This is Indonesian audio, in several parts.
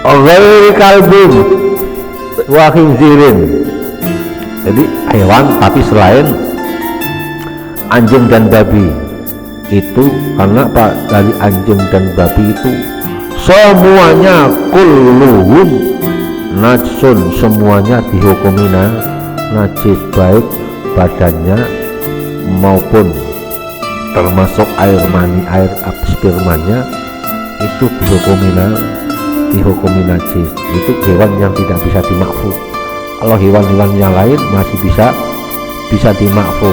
ghairi kalbin wa khinzirin. Jadi hewan tapi selain anjing dan babi itu, karena Pak, dari anjing dan babi itu semuanya kulluhum najsun, semuanya dihukumi najis, baik badannya maupun termasuk air mani, air spermanya itu dihukumi najis. Itu hewan yang tidak bisa dimakfu. Kalau hewan-hewan yang lain masih bisa dimakfu.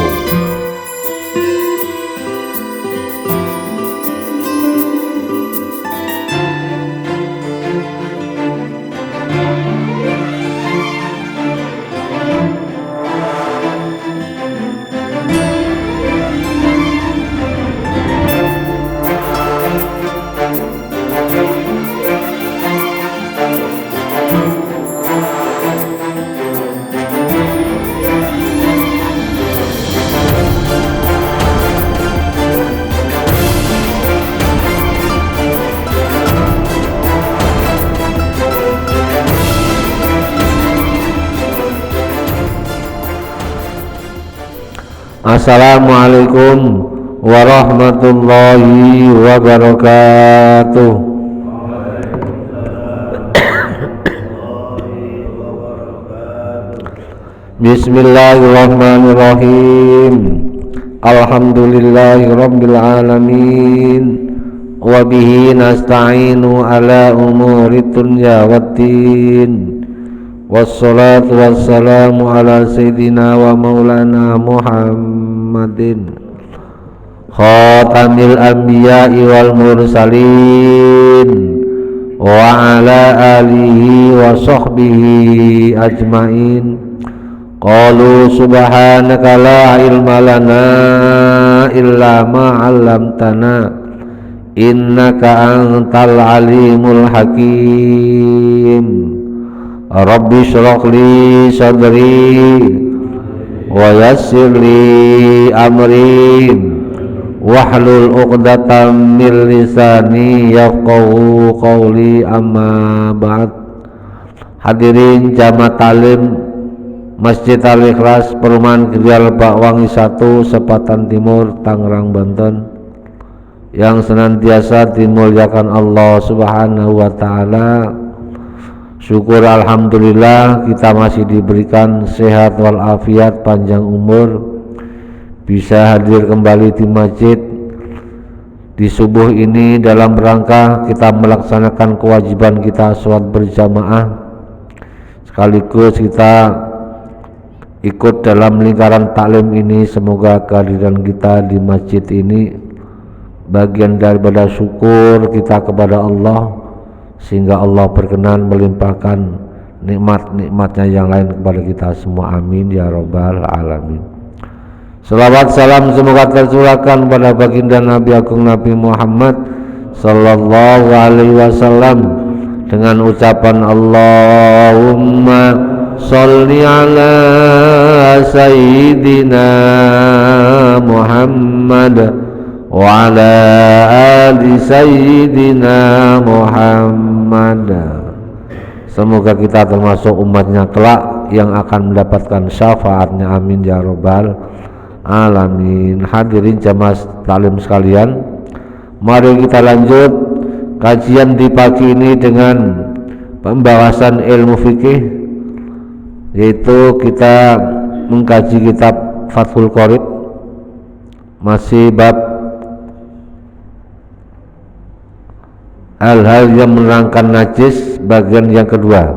Assalamualaikum warahmatullahi wabarakatuh. Bismillahirrahmanirrahim. Alhamdulillahirabbil alamin. Wa bihi nasta'inu ala umuri dunya waddin. Wassalatu wassalamu ala sayyidina wa maulana Muhammadin khatamil anbiya'i wal mursalin wa ala alihi wa sahbihi ajmain. Qalu subhanaka la ilma lana illa ma 'allamtana innaka antal alimul hakim. Rabbi shrah li sadri wa yassir li amri wahlul 'uqdatam min lisani yafqahu qawli, amma ba'd. Hadirin jamaah talim Masjid Al-Ikhlas Perumahan Grial Bakwangi 1 Sepatan Timur, Tangerang, Banten, yang senantiasa dimuliakan Allah Subhanahu wa taala. Syukur alhamdulillah kita masih diberikan sehat walafiat, panjang umur, bisa hadir kembali di masjid di subuh ini dalam rangka kita melaksanakan kewajiban kita sholat berjamaah, sekaligus kita ikut dalam lingkaran taklim ini. Semoga kehadiran kita di masjid ini bagian daripada syukur kita kepada Allah, sehingga Allah berkenan melimpahkan nikmat-nikmatnya yang lain kepada kita semua. Amin ya rabbal alamin. Salawat salam semoga tercurahkan pada baginda Nabi Agung Nabi Muhammad sallallahu alaihi wasallam dengan ucapan Allahumma sholli ala sayyidina Muhammad wa ala ali sayyidina Muhammad. Semoga kita termasuk umatnya kelak yang akan mendapatkan syafaatnya. Amin ya rabbal alamin. Hadirin jamaah taklim sekalian, mari kita lanjut kajian di pagi ini dengan pembahasan ilmu fikih, yaitu kita mengkaji kitab Fathul Qorib, masih bab hal-hal yang menerangkan najis, bagian yang kedua.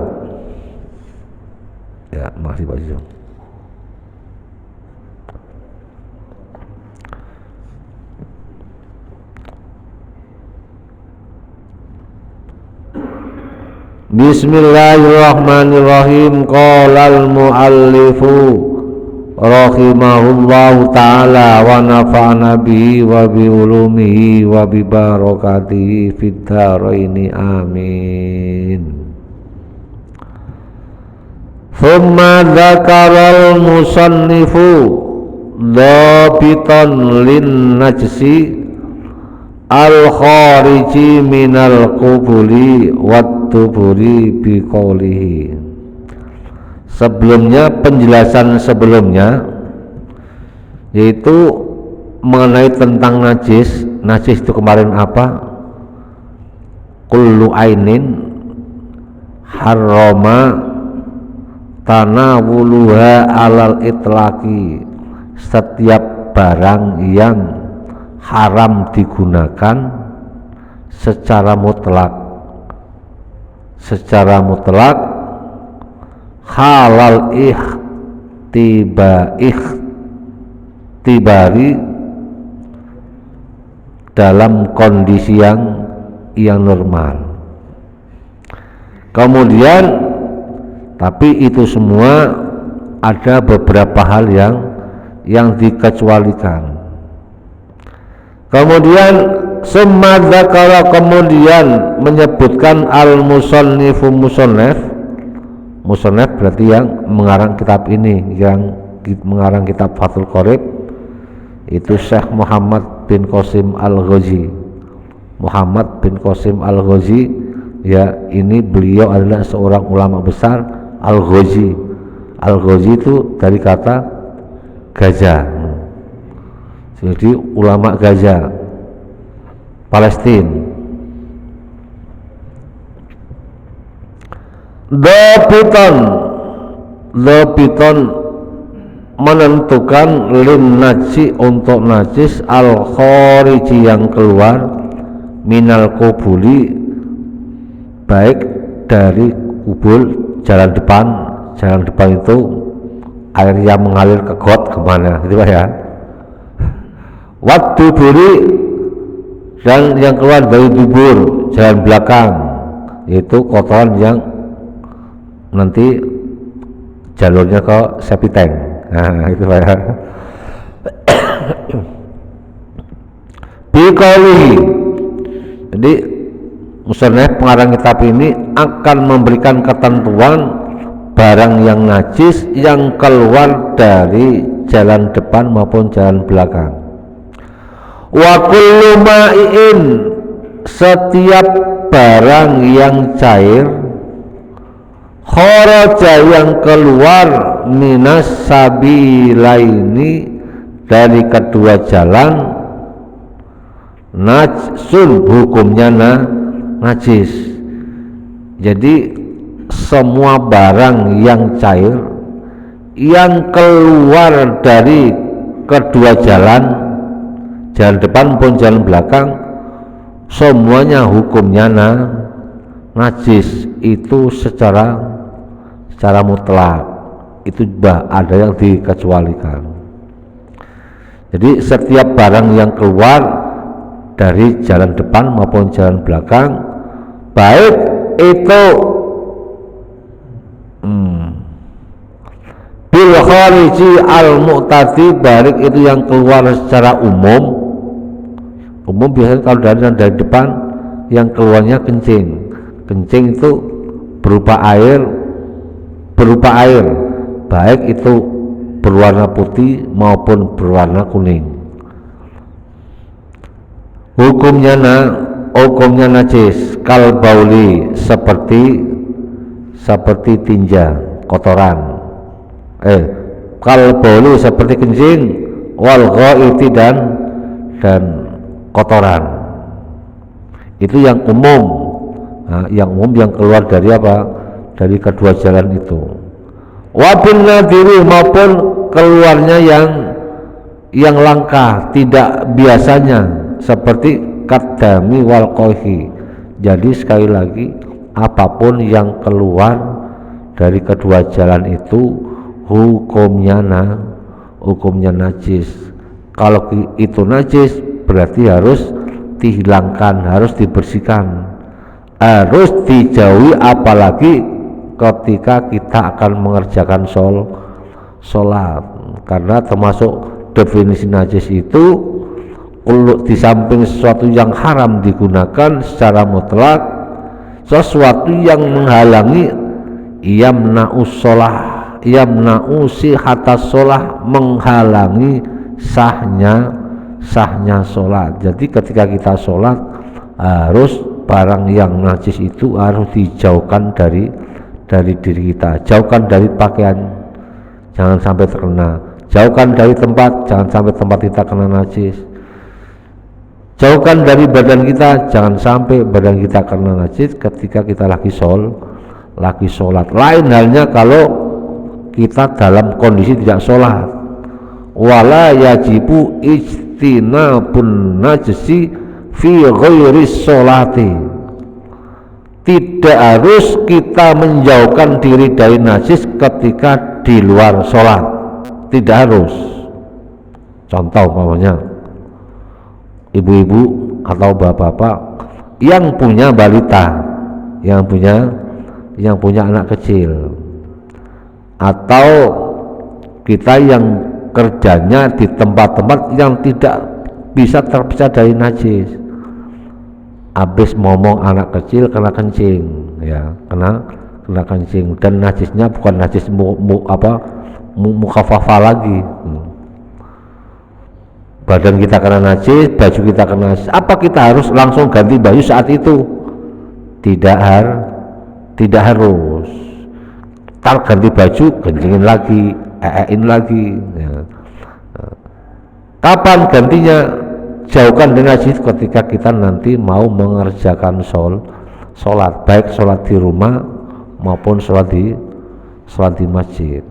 Ya, masih Pak Jom. Bismillahirrahmanirrahim. Qalal muallifu rahimahullahu ta'ala wa nafa'ana bihi wa bi ulumihi wa bi barakatihi fid dharaini amin. Thumma dzakaral musannifu dhabitan lin najsi al khariji minal qubuli wat duburi biqaulihi. Sebelumnya, penjelasan sebelumnya yaitu mengenai tentang najis. Najis itu kemarin apa? Kullu ainin harrama tanawuluha alal itlaqi. Setiap barang yang haram digunakan secara mutlak halal ikhtibari dalam kondisi yang normal. Kemudian tapi itu semua ada beberapa hal yang dikecualikan. Kemudian summa dzakara, kemudian menyebutkan al-musannifu musannaf berarti yang mengarang kitab ini, yang mengarang kitab Fathul Qorib itu Syekh Muhammad bin Qasim Al-Ghazi. Muhammad bin Qasim Al-Ghazi, ya, ini beliau adalah seorang ulama besar. Al-Ghazi itu dari kata Gaza, jadi ulama Gaza Palestina. Dhabiton menentukan lin najsi untuk najis al khariji yang keluar minal kubuli, baik dari kubul jalan depan itu air yang mengalir ke got kemana gitu ya. Wat duburi, dan yang keluar dari dubur jalan belakang yaitu kotoran yang nanti jalurnya ke septic tank. Nah, itu ya. Biqaulihi, jadi musannaf pengarang kitab ini akan memberikan ketentuan barang yang najis yang keluar dari jalan depan maupun jalan belakang. Wa kullu ma'in, setiap barang yang cair, kharaja yang keluar minas sabilaini, dari kedua jalan, najsun, hukumnya najis. Jadi semua barang yang cair yang keluar dari kedua jalan depan maupun jalan belakang, semuanya hukumnya najis. Itu secara mutlak, itu ada yang dikecualikan. Jadi setiap barang yang keluar dari jalan depan maupun jalan belakang, baik itu bil khariji al mu'tadi, baik itu yang keluar secara umum biasanya kalau dari depan yang keluarnya kencing itu berupa air, baik itu berwarna putih maupun berwarna kuning, hukumnya najis. Kal bauli, seperti tinja, kotoran. Kal bauli seperti kencing, wal ghaiti, dan kotoran. Itu yang umum. Nah, yang keluar dari dari kedua jalan itu. Wabin nadiri, maupun keluarnya yang langka, tidak biasanya, seperti kadami wal qohi. Jadi sekali lagi, apapun yang keluar dari kedua jalan itu hukumnya najis. Kalau itu najis berarti harus dihilangkan, harus dibersihkan, harus dijauhi, apalagi ketika kita akan mengerjakan sholat. Karena termasuk definisi najis itu, di samping sesuatu yang haram digunakan secara mutlak, sesuatu yang menghalangi yamna'u sihatas sholah, menghalangi sahnya sholat. Jadi ketika kita sholat harus barang yang najis itu harus dijauhkan dari diri kita, jauhkan dari pakaian, jangan sampai terkena, jauhkan dari tempat, jangan sampai tempat kita kena najis, jauhkan dari badan kita, jangan sampai badan kita kena najis ketika kita lagi sholat. Lain halnya kalau kita dalam kondisi tidak sholat. Wala yajibu ijtinabun najisi fi ghairi sholati. Tidak harus kita menjauhkan diri dari najis ketika di luar sholat, tidak harus. Contoh umpamanya ibu-ibu atau bapak-bapak yang punya balita, yang punya anak kecil, atau kita yang kerjanya di tempat-tempat yang tidak bisa terpisah dari najis. Habis ngomong anak kecil kena kencing, ya kena kencing, dan najisnya bukan najis mukhafafa lagi. Badan kita kena najis, baju kita kena najis, apa kita harus langsung ganti baju saat itu? Tidak harus. Tar ganti baju, kencingin lagi, lagi, ya. Kapan gantinya? Jauhkan dari najis ketika kita nanti mau mengerjakan sholat, baik sholat di rumah maupun sholat di masjid.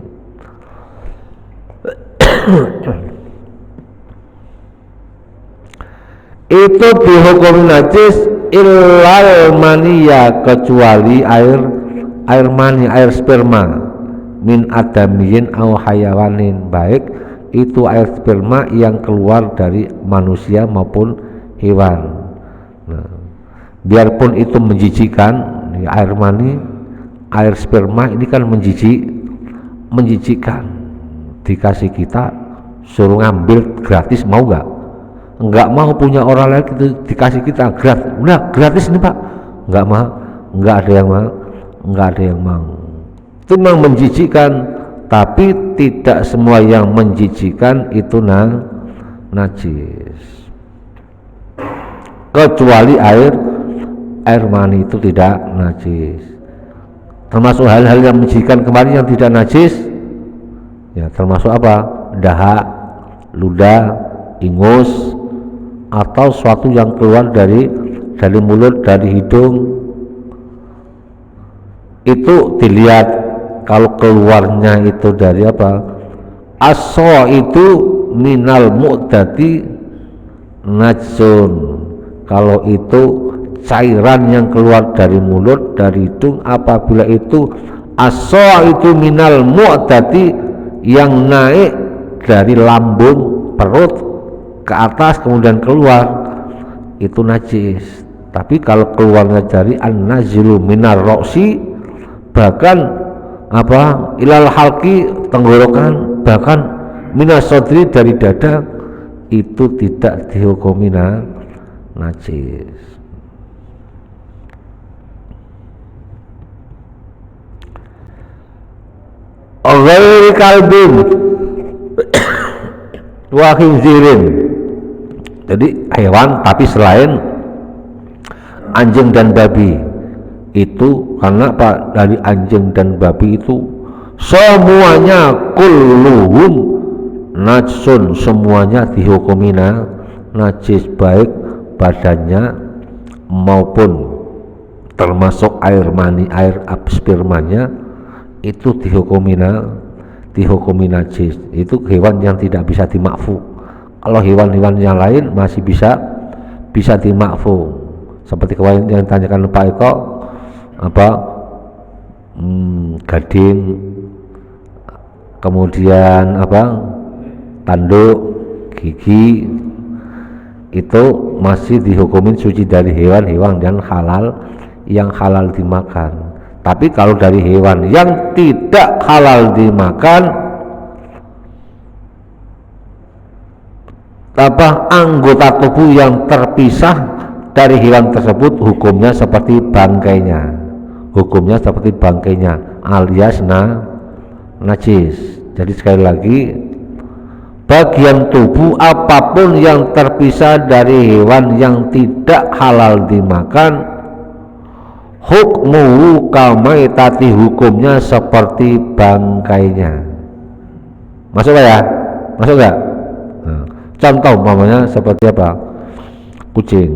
Itu dihukum najis illal mania, kecuali air mani, air sperma, min adamiyin au hayawanin, baik itu air sperma yang keluar dari manusia maupun hewan. Nah, biarpun itu menjijikan, air mani, air sperma ini kan menjijikkan. Dikasih kita suruh ngambil gratis, mau enggak mau, punya orang lain itu dikasih kita gratis, udah gratis nih Pak, enggak ada yang mau. Itu memang menjijikkan, tapi tidak semua yang menjijikkan itu najis, kecuali air mani itu tidak najis. Termasuk hal-hal yang menjijikkan kemarin yang tidak najis, ya termasuk apa? Dahak, ludah, ingus, atau suatu yang keluar dari mulut, dari hidung, itu dilihat. Kalau keluarnya itu dari apa? Aso itu minal mu'tati najsun. Kalau itu cairan yang keluar dari mulut, dari hidung, apabila itu aso itu minal mu'tati, yang naik dari lambung perut ke atas kemudian keluar, itu najis. Tapi kalau keluarnya dari an-nazilu minar roksi, bahkan ilal halki, tenggorokan, bahkan minas sodri, dari dada, itu tidak dihukumi najis. Ghairi kalbin wa khinzirin, jadi hewan tapi selain anjing dan babi. Itu karena Pak, dari anjing dan babi itu semuanya kulluhum najsun, semuanya dihukumi najis, baik badannya maupun termasuk air mani, air spermanya, itu dihukumi najis. Itu hewan yang tidak bisa dimakfu. Kalau hewan-hewan yang lain masih bisa dimakfu, seperti kemarin yang ditanyakan Pak Eko, gading, kemudian tanduk, gigi, itu masih dihukumin suci dari hewan-hewan yang halal dimakan. Tapi kalau dari hewan yang tidak halal dimakan, anggota tubuh yang terpisah dari hewan tersebut hukumnya seperti bangkainya, alias najis. Jadi sekali lagi, bagian tubuh apapun yang terpisah dari hewan yang tidak halal dimakan hukmu kamaitati, hukumnya seperti bangkainya. Masuk ya? Masuk gak? Nah, contoh umpamanya seperti apa? Kucing.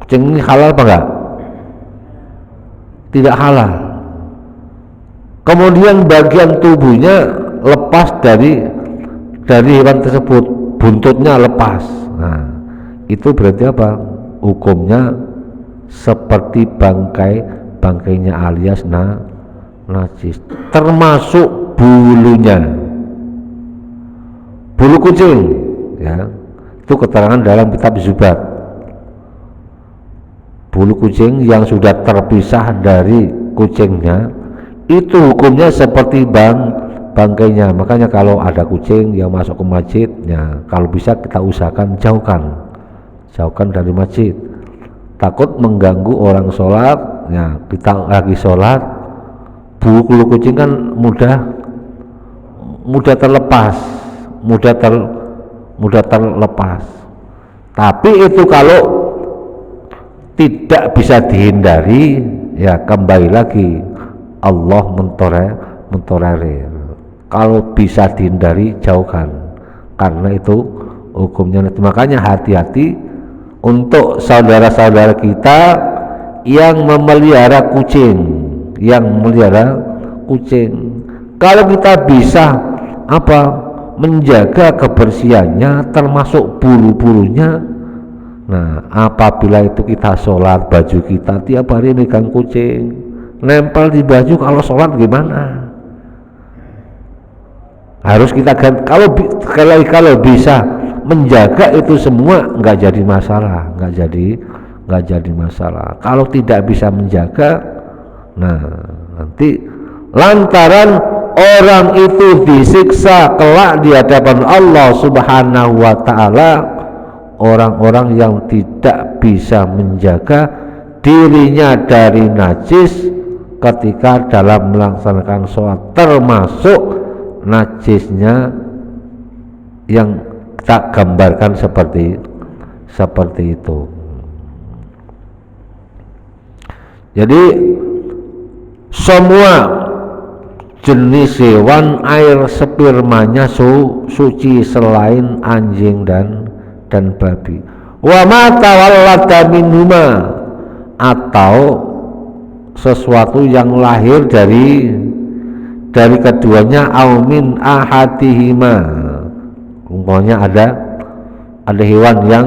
Kucing ini halal apa enggak? Tidak halal. Kemudian bagian tubuhnya lepas dari hewan tersebut, buntutnya lepas. Nah, itu berarti apa? Hukumnya seperti bangkainya alias najis, termasuk bulunya. Bulu kucing, ya, itu keterangan dalam kitab Zubat. Bulu kucing yang sudah terpisah dari kucingnya itu hukumnya seperti bangkainya. Makanya kalau ada kucing yang masuk ke masjid, ya, kalau bisa kita usahakan jauhkan dari masjid, takut mengganggu orang sholat. Ya, kita lagi sholat, bulu kucing kan mudah terlepas, mudah terlepas. Tapi itu kalau tidak bisa dihindari, ya kembali lagi Allah mentolerir. Kalau bisa dihindari, jauhkan, karena itu hukumnya. Makanya hati-hati untuk saudara-saudara kita yang memelihara kucing, kalau kita bisa menjaga kebersihannya, termasuk bulu-bulunya. Nah, apabila itu kita sholat, baju kita tiap hari megang kucing, nempel di baju, kalau sholat gimana? Harus kita ganti. Kalau bisa menjaga itu semua, nggak jadi masalah. Kalau tidak bisa menjaga, nah nanti lantaran orang itu disiksa kelak di hadapan Allah Subhanahu wa ta'ala. Orang-orang yang tidak bisa menjaga dirinya dari najis ketika dalam melaksanakan sholat, termasuk najisnya yang kita gambarkan seperti itu. Jadi semua jenis hewan air spermanya suci selain anjing dan babi. Wa ma tawallada minhuma, atau sesuatu yang lahir dari keduanya, au min ahadihima. Umpamanya ada hewan yang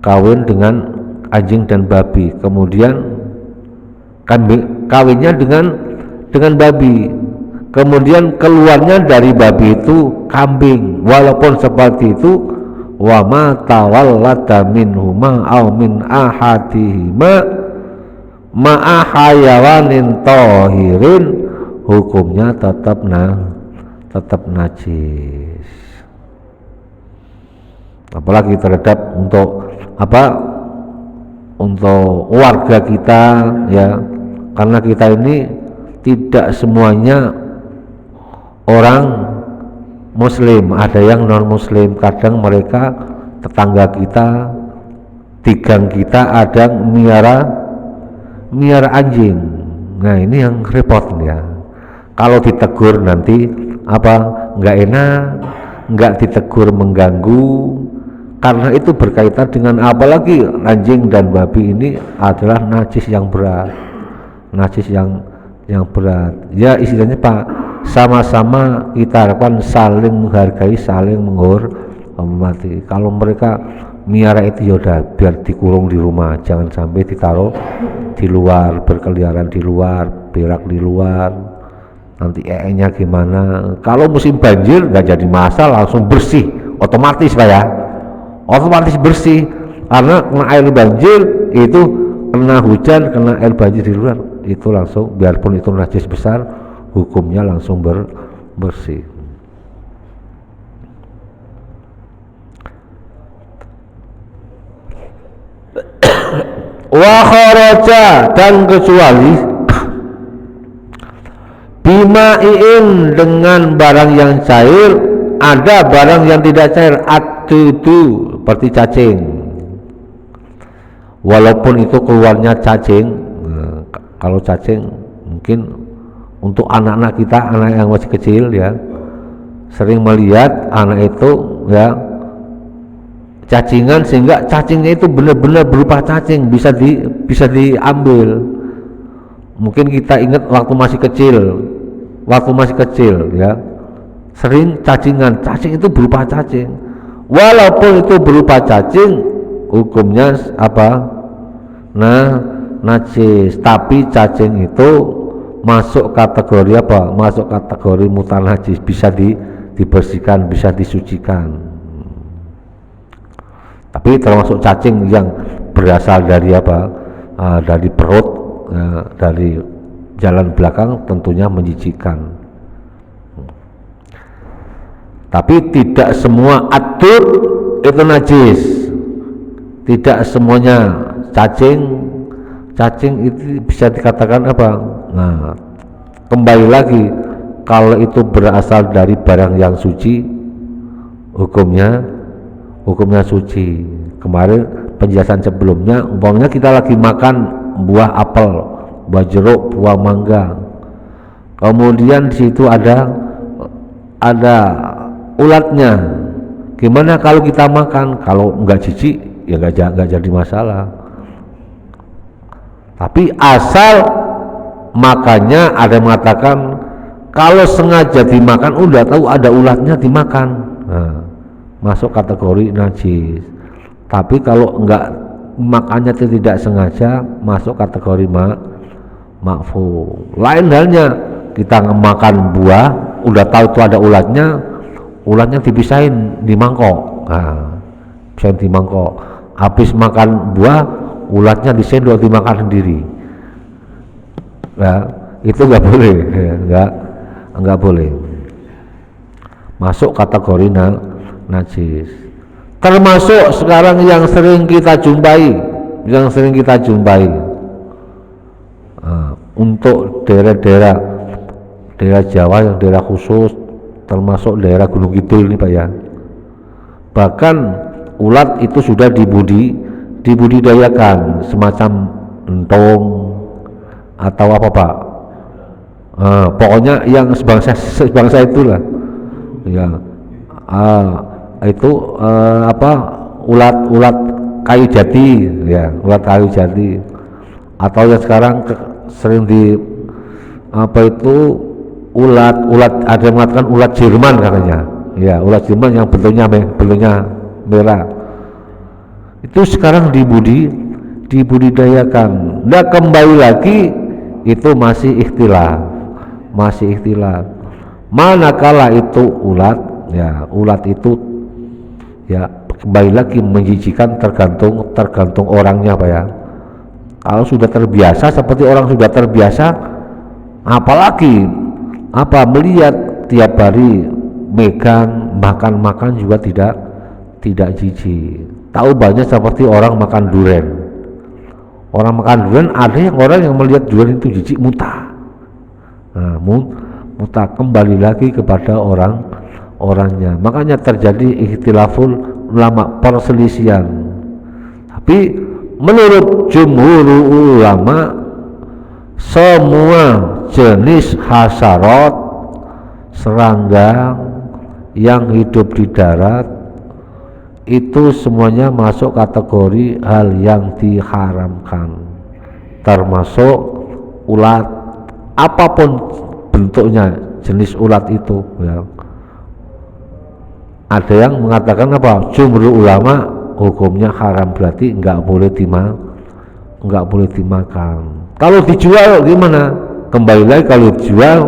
kawin dengan anjing dan babi, kemudian kawinnya dengan babi, kemudian keluarnya dari babi itu kambing. Walaupun seperti itu, wa ma tawallada minhuma aw min ahadihima ma'a hayawanin tahirin, hukumnya tetap najis. Apalagi terhadap untuk warga kita, ya, karena kita ini tidak semuanya orang muslim, ada yang non muslim. Kadang mereka tetangga kita di gang kita ada miara anjing. Nah, ini yang repot ya. Kalau ditegur nanti nggak enak, nggak ditegur mengganggu, karena itu berkaitan dengan, apalagi anjing dan babi ini adalah najis yang berat, ya, istilahnya Pak, sama-sama kita harapkan saling menghargai, saling menghormati. Kalau mereka miara itu, yaudah biar dikurung di rumah, jangan sampai ditaruh di luar, berkeliaran di luar, berak di luar, nanti nya gimana. Kalau musim banjir nggak jadi masalah, langsung bersih otomatis Pak ya, otomatis bersih, karena kena air banjir itu, kena hujan, kena air banjir di luar, itu langsung, biarpun itu najis besar, hukumnya langsung bersih. Wa kharaja, dan kecuali bima'in, dengan barang yang cair. Ada barang yang tidak cair, atudu, seperti cacing. walaupun itu keluarnya cacing. Nah, kalau cacing mungkin untuk anak-anak kita, anak yang masih kecil ya, sering melihat anak itu ya cacingan, sehingga cacingnya itu benar-benar berupa cacing, bisa diambil. Mungkin kita ingat waktu masih kecil ya, sering cacingan, cacing itu berupa cacing. Walaupun itu berupa cacing, hukumnya apa? Nah, najis. Tapi cacing itu masuk kategori apa? Masuk kategori mutanajis, bisa dibersihkan, bisa disucikan. Tapi termasuk cacing yang berasal dari apa? Dari perut, dari jalan belakang, tentunya menjijikan. Tapi tidak semua atur itu najis. Tidak semuanya cacing itu bisa dikatakan apa? Nah, kembali lagi, kalau itu berasal dari barang yang suci, hukumnya suci. Kemarin penjelasan sebelumnya, umpamanya kita lagi makan buah apel, buah jeruk, buah mangga, kemudian di situ ada ulatnya. Gimana kalau kita makan? Kalau enggak jijik ya enggak jadi masalah. Tapi asal makannya, ada yang mengatakan kalau sengaja dimakan, udah tahu ada ulatnya dimakan, nah, masuk kategori najis. Tapi kalau enggak, makannya tidak sengaja, masuk kategori makfu. Lain halnya kita makan buah, udah tahu itu ada ulatnya dipisahin di mangkok. Nah, pisahin di mangkok. Habis makan buah, ulatnya disendok dimakan sendiri. Nah, itu nggak boleh, nggak boleh. Masuk kategori najis. Termasuk sekarang yang sering kita jumpai, untuk daerah Jawa, yang daerah khusus, termasuk daerah Gunung Kidul ini Pak ya. Bahkan ulat itu sudah dibudidayakan semacam entong atau apa Pak, pokoknya yang sebangsa itulah ya, itu ulat kayu jati ya, ulat kayu jati, atau yang sekarang sering di ulat ada yang mengatakan ulat Jerman katanya ya, ulat Jerman yang bentuknya merah, itu sekarang dibudidayakan. Nah, kembali lagi itu masih ikhtilaf. Manakala itu ulat itu ya, kembali lagi menjijikan, tergantung orangnya Pak ya. Kalau sudah terbiasa, seperti orang sudah terbiasa, apalagi melihat tiap hari, megang, makan juga tidak jijik. Tahu banyak seperti orang makan durian. Ada orang yang melihat durian itu jijik, muntah. Nah, muntah. Kembali lagi kepada orangnya. Makanya terjadi ikhtilaful ulama, perselisihan. Tapi menurut jumhur ulama, semua jenis hasarat, serangga yang hidup di darat, itu semuanya masuk kategori hal yang diharamkan, termasuk ulat, apapun bentuknya, jenis ulat itu ya. Ada yang mengatakan apa? Jumhur ulama hukumnya haram, berarti nggak boleh dimakan. Kalau dijual gimana? Kembali lagi, kalau dijual,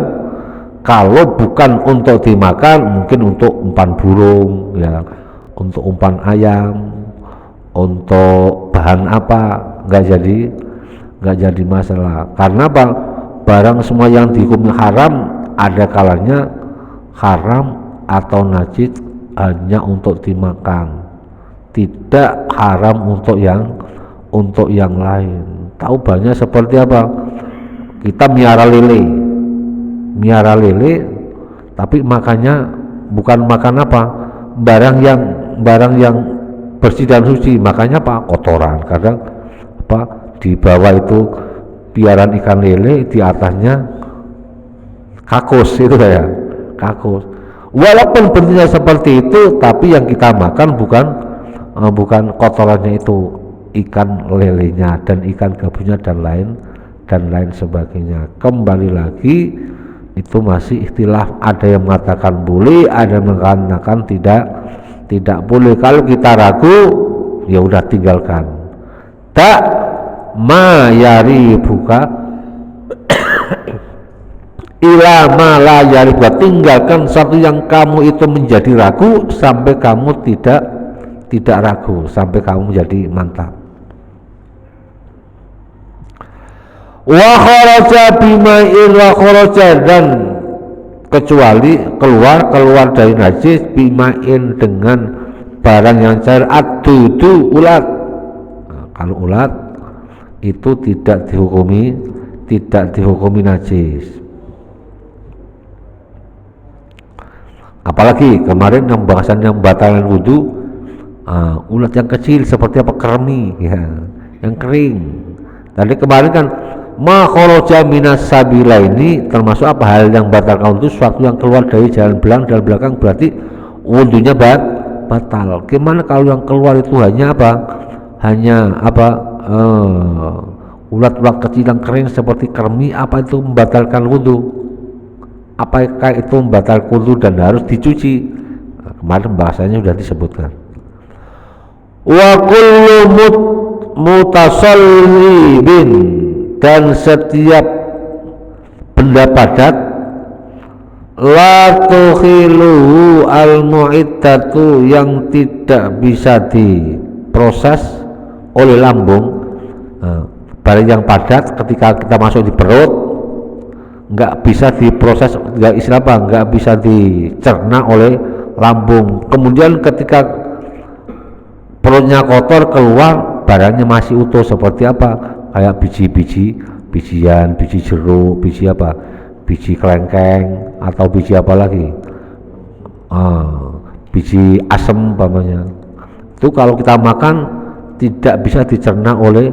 kalau bukan untuk dimakan, mungkin untuk umpan burung ya, untuk umpan ayam, untuk bahan apa, nggak jadi masalah. Karena apa? Barang semua yang dihukum haram, ada kalanya haram atau najis hanya untuk dimakan, tidak haram untuk yang lain. Tahu banyak seperti apa? Kita miara lele, tapi makannya bukan makan apa? Barang yang bersih dan suci, makanya apa? Kotoran. Kadang di bawah itu piaran ikan lele, di atasnya kakus itu ya, kakus. Walaupun bentuknya seperti itu, tapi yang kita makan bukan kotorannya itu, ikan lelenya dan ikan gabusnya dan lain sebagainya. Kembali lagi itu masih ikhtilaf, ada yang mengatakan boleh, ada yang mengatakan tidak boleh. Kalau kita ragu, ya udah tinggalkan. Tak ma yari buka ila ma la yari buka, tinggalkan satu yang kamu itu menjadi ragu sampai kamu tidak ragu, sampai kamu menjadi mantap. Wa kharaja bima'in wa kharaja, dan kecuali keluar dari najis bima'in dengan barang yang cair, ad-dudu ulat. Nah, kalau ulat itu tidak dihukumi najis. Apalagi kemarin yang bahasan yang batalkan wudu, ulat yang kecil seperti apa, kermi ya, yang kering. Tadi kemarin kan ma kharaja minas sabila, ini termasuk apa, hal yang batalkan wudu, suatu yang keluar dari jalan belakang berarti wudunya batal. Gimana kalau yang keluar itu hanya ulat-ulat kecil yang kering seperti kermi, apa itu membatalkan wudu? Apakah itu membatalkan wudu dan harus dicuci? Nah, kemarin bahasanya sudah disebutkan. Wa kullu mutasallibin, dan setiap benda padat, la tukhiluhu al-mu'iddatu, yang tidak bisa diproses oleh lambung. Barang yang padat ketika kita masuk di perut nggak bisa diproses, nggak bisa dicerna oleh lambung. Kemudian ketika perutnya kotor, keluar barangnya masih utuh, seperti apa, kayak bijian, biji jeruk, biji kelengkeng, atau biji apa lagi, biji asem umpamanya. Itu kalau kita makan tidak bisa dicerna oleh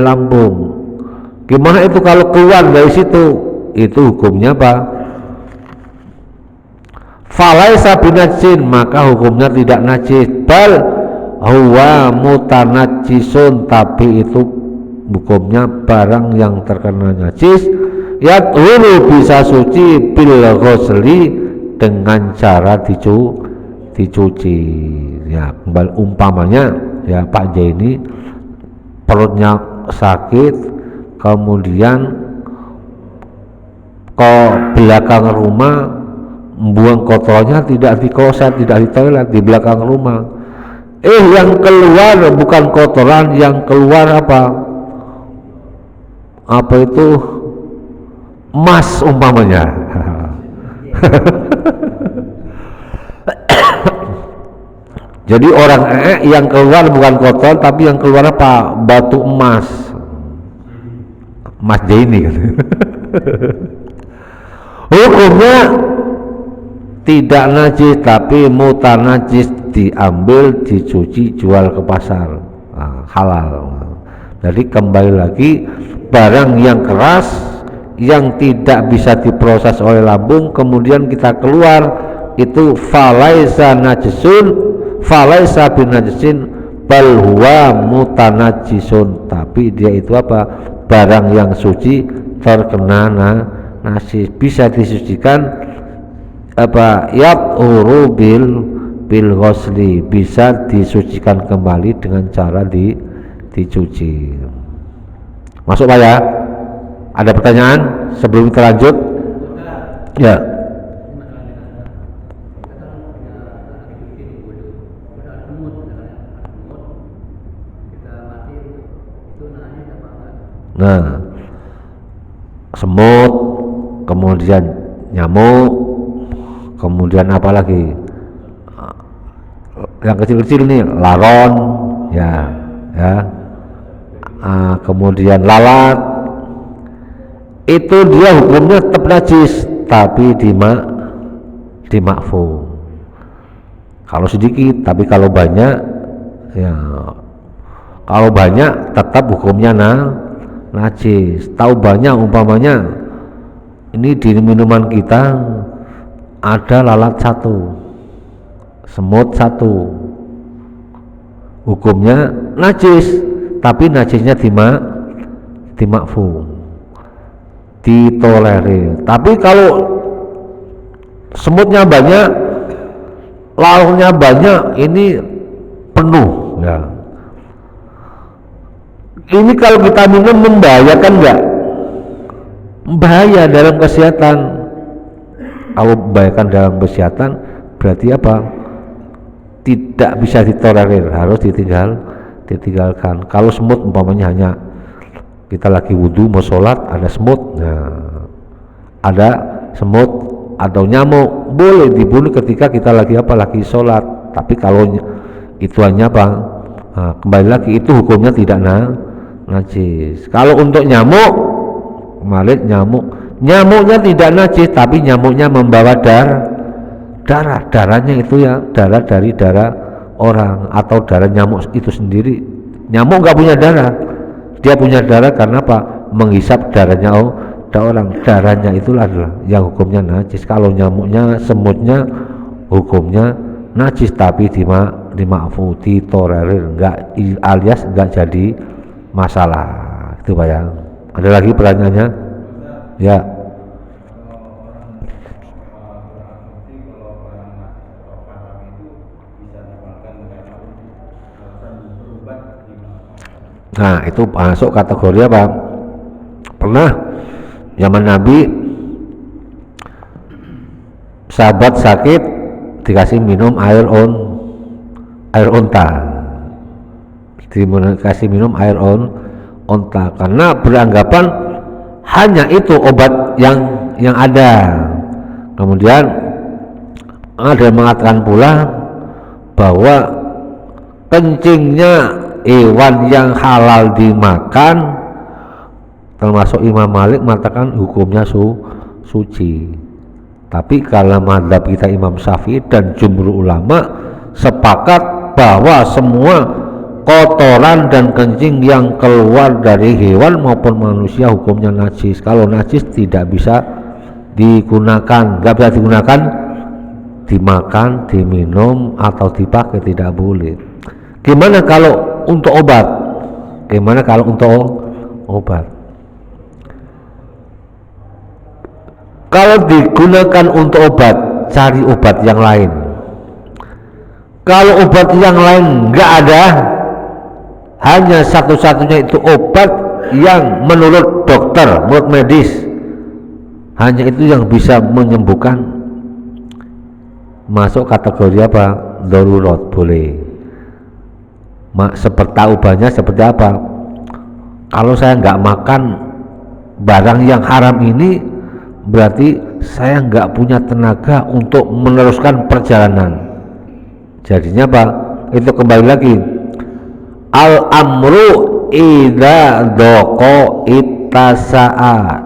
lambung. Gimana itu kalau keluar dari situ? Itu hukumnya apa? Falaisa binajin, maka hukumnya tidak najis. Bal huwa mutanajjisun, tapi itu hukumnya barang yang terkena najis. Yadhuru, bisa suci, bil ghusli, dengan cara dicuci. Ya, umpamanya ya Pak J ini perutnya sakit, kemudian ke belakang rumah membuang kotornya, tidak di kloset, tidak di toilet, di belakang rumah. Yang keluar bukan kotoran, yang keluar apa itu, emas umpamanya. Jadi orang yang keluar bukan kotoran, tapi yang keluar apa, batu emas ini kan. Hukumnya tidak najis, tapi mutanajis, diambil, dicuci, jual ke pasar, halal. Jadi kembali lagi, barang yang keras yang tidak bisa diproses oleh lambung, kemudian kita keluar, itu falaisa najisun, falaisa binajisin, bal huwa mutanajisun, tapi dia itu apa, barang yang suci terkena najis, bisa disucikan yadhuru bil ghusli, bisa disucikan kembali dengan cara dicuci. Masuk Pak ya? Ada pertanyaan sebelum kita lanjut? Ya. Nah, semut, kemudian nyamuk, kemudian apa lagi, yang kecil-kecil nih, laron, kemudian lalat, itu dia hukumnya tetap najis, tapi dimakfu. Kalau sedikit, tapi kalau banyak, ya Kalau banyak tetap hukumnya najis. Tahu banyak umpamanya ini di minuman kita ada lalat 1, semut 1, hukumnya najis, tapi najisnya dimakfu, ditolerir. Tapi kalau semutnya banyak, lauknya banyak, ini penuh ya. Ini kalau kita minum membahayakan enggak? Bahaya dalam kesehatan. Kalau membahayakan dalam kesehatan berarti apa? Tidak bisa ditolerir, harus ditinggalkan. Kalau semut umpamanya hanya kita lagi wudhu mau sholat ada semut, nah, ada semut atau nyamuk boleh dibunuh ketika kita lagi sholat. Tapi kalau itu hanya apa? Nah, kembali lagi itu hukumnya tidak najis. Kalau untuk nyamuk, kemarin nyamuknya tidak najis, tapi nyamuknya membawa darahnya itu ya darah dari darah orang atau darah nyamuk itu sendiri. Nyamuk nggak punya darah, dia punya darah karena apa? Menghisap darahnya orang. Darahnya itulah yang hukumnya najis. Kalau nyamuknya, semutnya hukumnya najis, tapi dimakfu, ditolerir, enggak, alias enggak jadi masalah. Itu Pak ya. Ada lagi pertanyaannya? Ya. Nah, itu masuk kategori apa? Pernah zaman Nabi sahabat sakit dikasih minum air unta, dikasih minum air unta karena beranggapan hanya itu obat yang ada. Kemudian ada yang mengatakan pula bahwa kencingnya hewan yang halal dimakan, termasuk Imam Malik mengatakan hukumnya suci. Tapi kalau mazhab kita Imam Syafi'i dan jumhur ulama sepakat bahwa semua kotoran dan kencing yang keluar dari hewan maupun manusia hukumnya najis. Kalau najis tidak bisa digunakan, nggak bisa digunakan, dimakan, diminum atau dipakai, tidak boleh. Gimana kalau untuk obat? Kalau digunakan untuk obat, cari obat yang lain. Kalau obat yang lain nggak ada, hanya satu-satunya itu obat yang menurut dokter, menurut medis, hanya itu yang bisa menyembuhkan, masuk kategori apa? Darurat, boleh. Seperti obatnya seperti apa? Kalau saya nggak makan barang yang haram ini, berarti saya nggak punya tenaga untuk meneruskan perjalanan. Jadinya apa? Itu kembali lagi, al amru idza doko ittasa'a,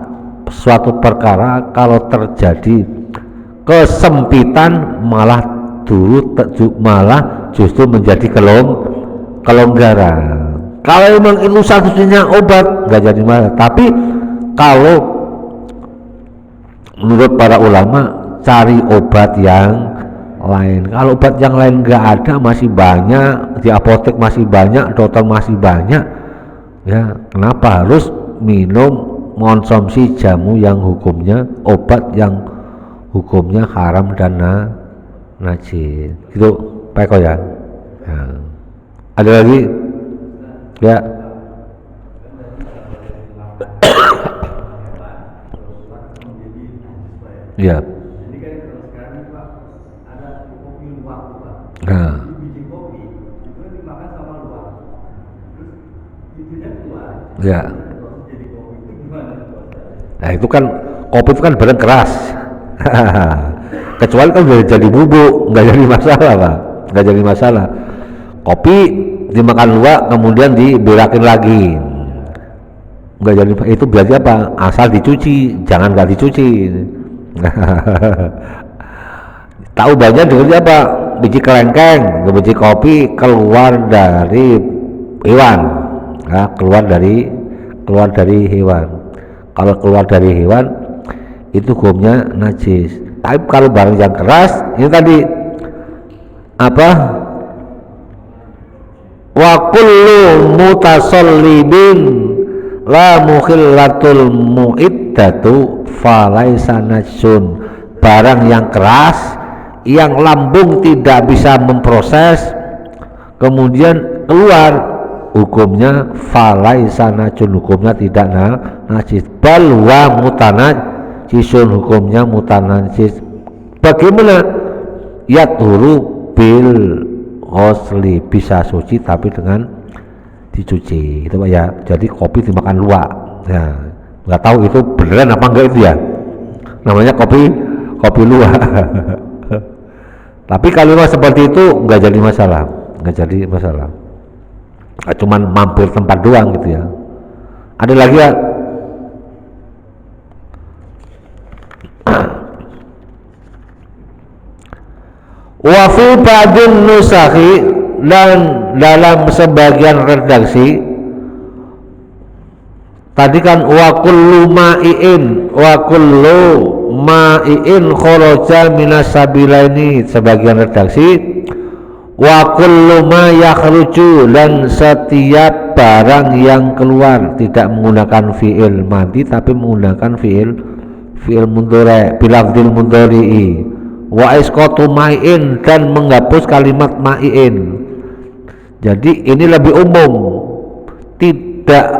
suatu perkara kalau terjadi kesempitan malah justru menjadi kelonggaran. Kalau memang itu satu-satunya obat nggak jadi masalah. Tapi kalau menurut para ulama cari obat yang lain. Kalau obat yang lain nggak ada, masih banyak di apotek, masih banyak, dokter masih banyak, ya kenapa harus minum konsumsi jamu yang hukumnya, obat yang hukumnya haram dan najis? Gitu Pak Eko ya. Ada lagi ya? Ya. Nah, ya. Nah itu kan kopi itu kan barang keras. Kecuali kan udah jadi bubuk, nggak jadi masalah Pak, nggak jadi masalah. Kopi dimakan luwak kemudian diberakin lagi, nggak jadi. Itu berarti apa? Asal dicuci, jangan nggak dicuci. Tahu banyak dengan apa? Biji kelengkeng, biji kopi keluar dari hewan, keluar dari hewan. Kalau keluar dari hewan itu hukumnya najis. Tapi kalau barang yang keras ini tadi apa? Wa kullu mutasallibin la mukhillatul muiddatu falaisa najsun. Barang yang keras yang lambung tidak bisa memproses kemudian keluar, hukumnya falaisa najsun, hukumnya tidak najis. Bal wa mutanajisun, hukumnya mutanajis. Bagaimana? Yathuru bil ghusli, bisa suci tapi dengan dicuci itu Pak ya. Jadi kopi dimakan luwak ya, nggak tahu itu beneran apa enggak itu ya, namanya kopi luwak. Tapi kalau seperti itu nggak jadi masalah, cuman mampir tempat doang gitu ya. Ada lagi ya? Wa fi ba'dun nusakhi, dan dalam sebagian redaksi tadi kan wa kullu ma'iin kharaja minas sabilaini, sebagian redaksi wa kullu ma yakhruju, dan setiap barang yang keluar tidak menggunakan fi'il madi tapi menggunakan fi'il mudhari' bilafdil mudhari'i. Wa isqatu ma'in, dan menghapus kalimat ma'in. Jadi ini lebih umum, tidak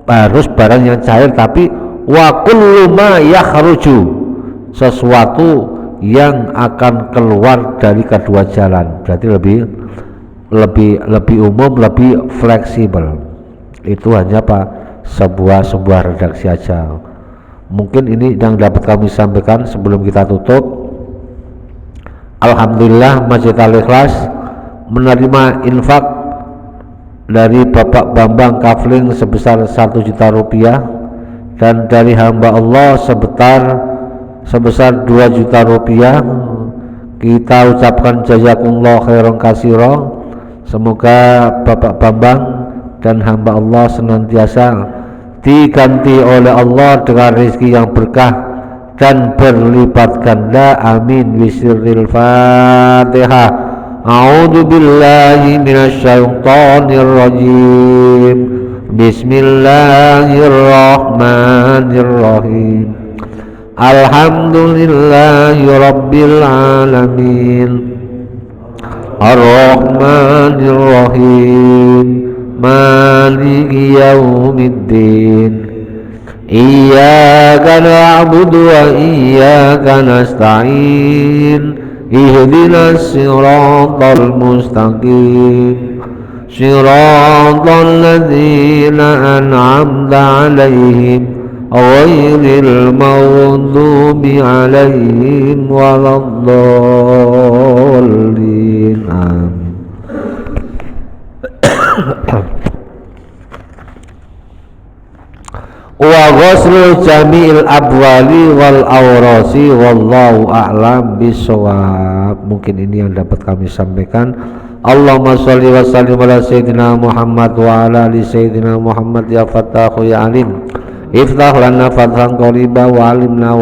harus barang yang cair, tapi wa kullu ma yakhruju, sesuatu yang akan keluar dari kedua jalan. Berarti lebih umum, lebih fleksibel. Itu hanya sebuah redaksi aja. Mungkin ini yang dapat kami sampaikan sebelum kita tutup. Alhamdulillah Masjid Al-Ikhlas menerima infak dari Bapak Bambang Kafling sebesar 1 juta rupiah, dan dari hamba Allah sebesar 2 juta rupiah. Kita ucapkan jazakumullah khairan katsira. Semoga Bapak Bambang dan hamba Allah senantiasa diganti oleh Allah dengan rezeki yang berkah dan berlipat ganda, amin. Bisirril Fatihah. A'udzu billahi minasyaitonir rajim. Bismillahirrahmanirrahim. Alhamdulillahi rabbil alamin. Ar-Rahmanir Rahim. Maliki yaumiddin. Iyyaka na'budu wa iyyaka nasta'in. Ihdinas siratal mustaqim. Siratal ladzina an'amta 'alaihim ghairil maghdubi 'alaihim waladdallin. Amin. Wa ghuslu jami'il abwali wal awrasi wallahu a'lam bishawab. Mungkin ini yang dapat kami sampaikan. Allahumma sholli wa sallim ala sayyidina Muhammad wa ala ali sayyidina Muhammad. Ya Fattahu ya Alim, iftah lana fathan qariba wa alimna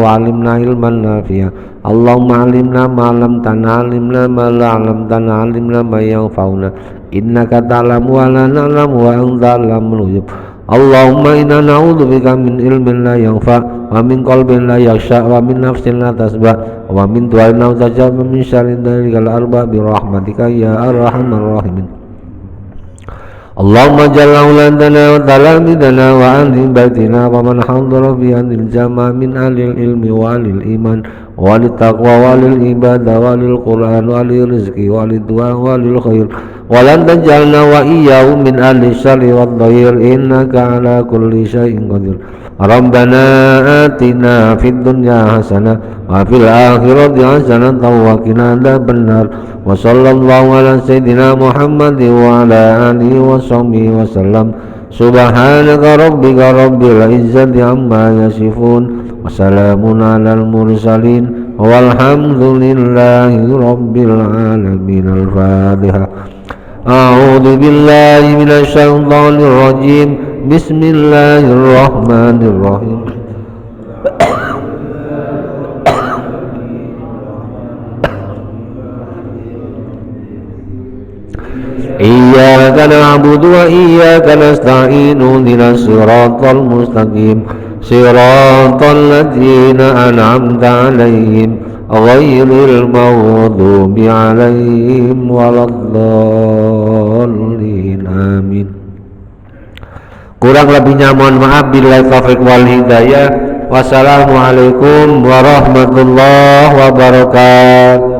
ilman nafi'a. Allahumma alimna ma lam tan'a, alimna ma la alam tan'a, alimna ma yanfa'una. Innaka ta'lamu wa la na'lamu wa anta 'allamul ghuyub. Allahumma inna na'udzubika min ilmin la yanfa', wa min qalbin la yakhsha, wa min nafsin la tasba', wa min du'ain la tajab, wa min syarri dzalikal arba bi rahmatika ya arhamar rahimin. Allahumma jalla ulandana wa talamidana wa alim baitina wa man hadara fi anil jama' min alil ilmi wa alil iman wa lil taqwa wa lil ibadah wa lil qur'an wa lil rizqi wa lil du'a wa lil khair wa lan tajalna wa iyyahu min ahli syarri wad dhair innaka ala kulli syai'in qadir. Rabbana atina fid dunya hasanah wa fil akhirati hasanah wa qina adzabannar. Wa sallallahu ala sayyidina Muhammad wa ala alihi wa sahbihi wa sallam. Subhanaka rabbika rabbil izzati amma yasifun wa salamun alal mursalin walhamdulillahi rabbil alamin. Al-Fatihah. A'udzu billahi minasyaitonir rajim. Bismillahirrahmanirrahim. Iyyaka na'budu wa iyyaka nasta'in. Ihdinas siratal mustaqim. Siratal ladzina an'amta 'alaihim ghairil maghdubi 'alaihim waladdallin. Amin. Kurang lebihnya mohon maaf. Billahi taufiq wal hidayah. Wassalamualaikum warahmatullahi wabarakatuh.